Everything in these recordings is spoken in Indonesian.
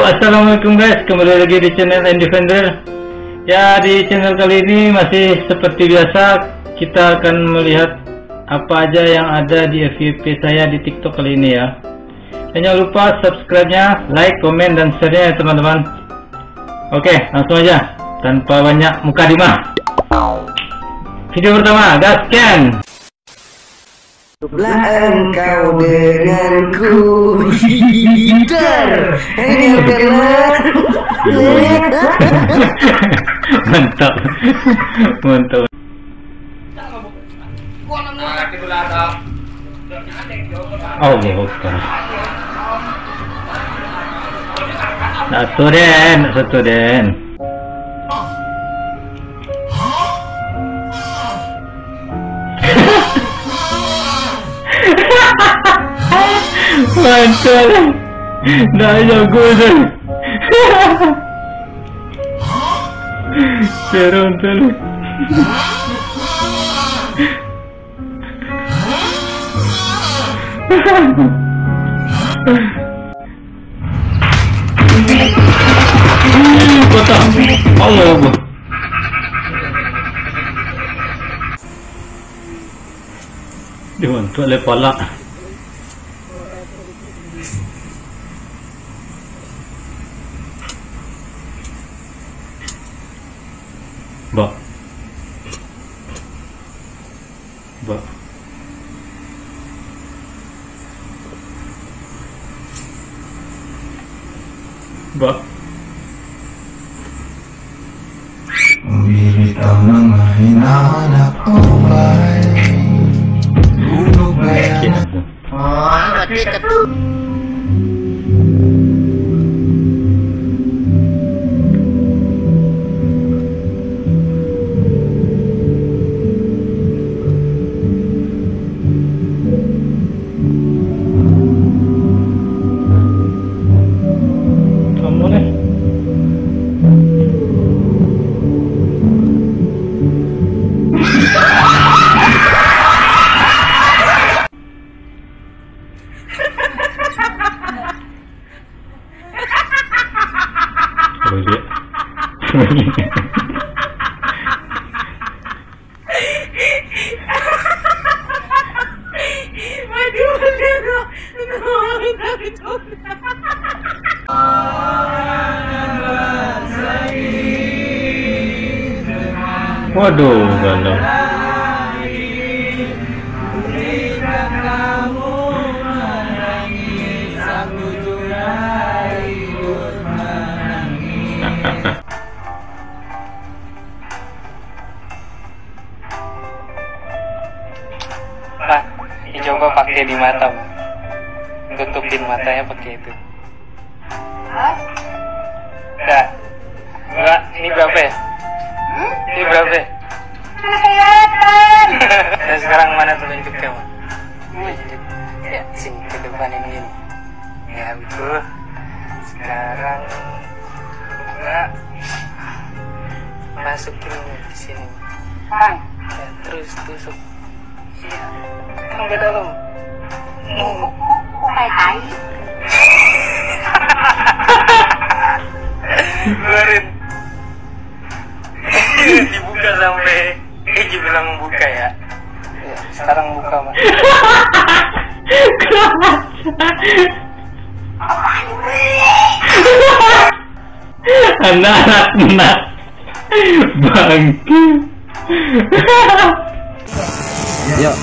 Assalamualaikum guys, kembali lagi di channel Indefender. Ya, di channel kali ini masih seperti biasa, kita akan melihat apa aja yang ada di FYP saya di TikTok kali ini ya. Dan jangan lupa subscribe-nya, like, komen, dan share-nya ya teman-teman. Oke, langsung aja tanpa banyak muka dimah. Video pertama, gaskan. Lah engkau denganku hider mantap mantap. Allah Akbar. Satu den. Mantap. Dah jago dah. Serem tu. Potong. Allah Allah. Dibantu oleh palak. Ba. Bibitaw ng hinahanap ko ba'y tulog ba yan? Waduh, galau. Pak, dicoba pakai di mata, tutupin matanya pakai itu. Dah, enggak, ini berapa ya? Ini berapa ya? kelihatan. Dan sekarang mana tunjuknya, Pak? Ya, sini ke depan ini. Ya, betul. Sekarang enggak masukin di sini. Bang, Ya, terus tusuk. Iya, kan ke dalam. kok kayak tai? Keluarin. Dibuka sampai Eji bilang buka ya. Ya, sekarang buka, Mas. Anak bangke. Yuk.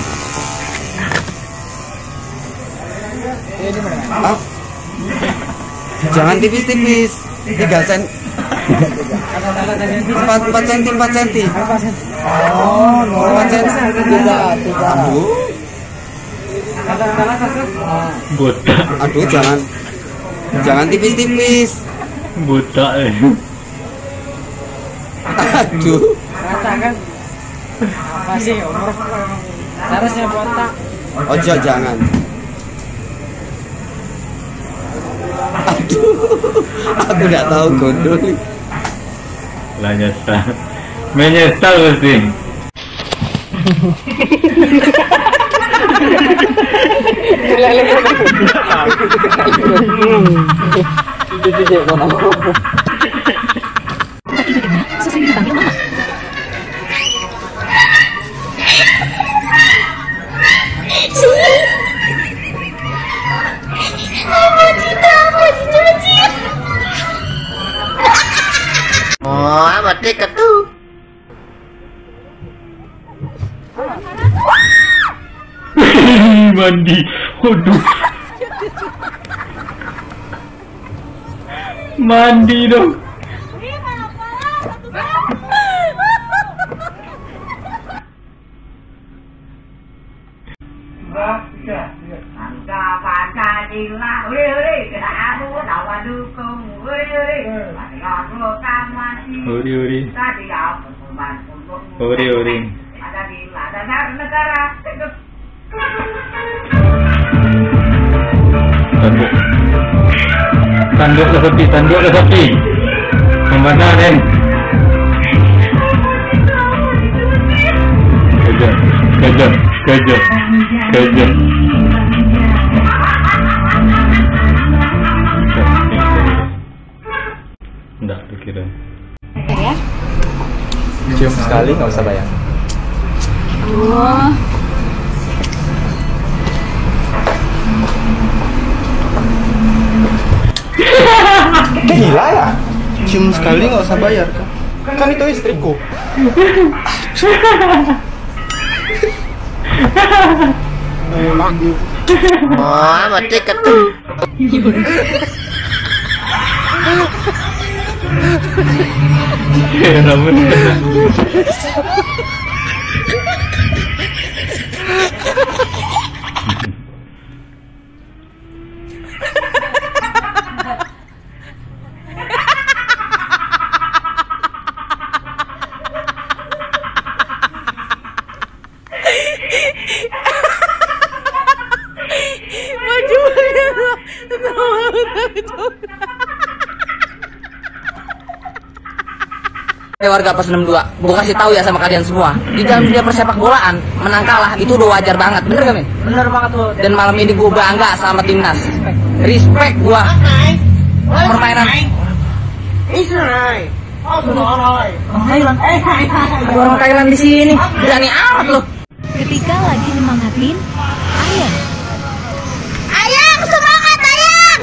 Ah. Jangan tipis-tipis. 3 cm. 4 cm. Oh, 4 cm. 3. Aduh. Buta. Aduh, jangan tipis-tipis. Buta. Aduh. Rasakan masih umur harusnya botak. Ojo jangan. Aduh, aku nggak tahu gondol. Lah nyesal. Menyesal pasti. Itu cek kono. Tapi bagaimana sesuai dipanggil mama? Oh, mati ketu. Mandi. Waduh. Mandi dong. Uri. Tanduk ke tepi. Kemana, Den? Kejar. Enggak pikiran. Ya. Cium sekali nggak usah bayar. Oh. Gila ya? Cium sekali nggak usah bayar kan? Kan itu istriku. Oh, mati ketu. Warga Pos 62, gue kasih tahu ya sama kalian semua, di dalam dunia persepak bolaan menang kalah itu udah wajar banget, bener gak, men? Bener banget tuh. Dan malam ini gue bangga sama timnas, respect gue. Permainan orang Thailand di sini berani amat loh. Ketika lagi nyemangatin Ayang. Ayang, semangat Ayang.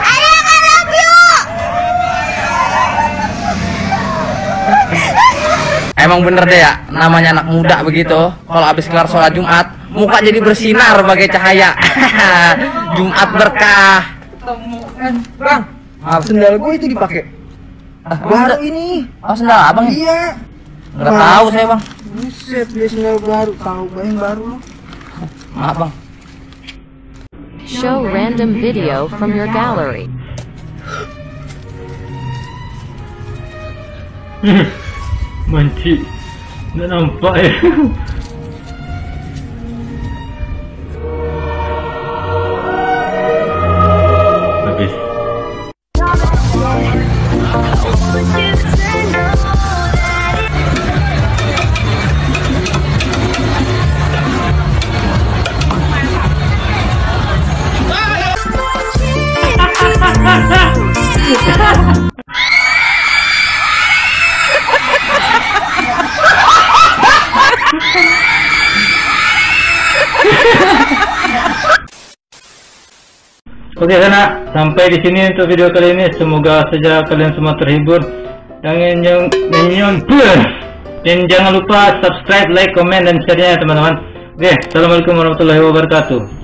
Ayang, I love you. Emang bener deh ya, namanya anak muda begitu. Kalau habis kelar sholat Jumat, muka jadi bersinar bagai cahaya. Jumat berkah. Bang, maaf sendal gue itu dipakai. Baru ini. Oh, sendal abang ya? Iya. Nggak tahu saya, Bang. Buset, dia sendal baru. Tahu gue yang baru lu. Maaf, Bang. Show random video from your gallery. Manci. Nggak nampak ya. Habis. Oke sana, sampai di sini untuk video kali ini. Semoga saja kalian semua terhibur. Dan jangan lupa subscribe, like, komen, dan share-nya teman-teman. Oke, assalamualaikum warahmatullahi wabarakatuh.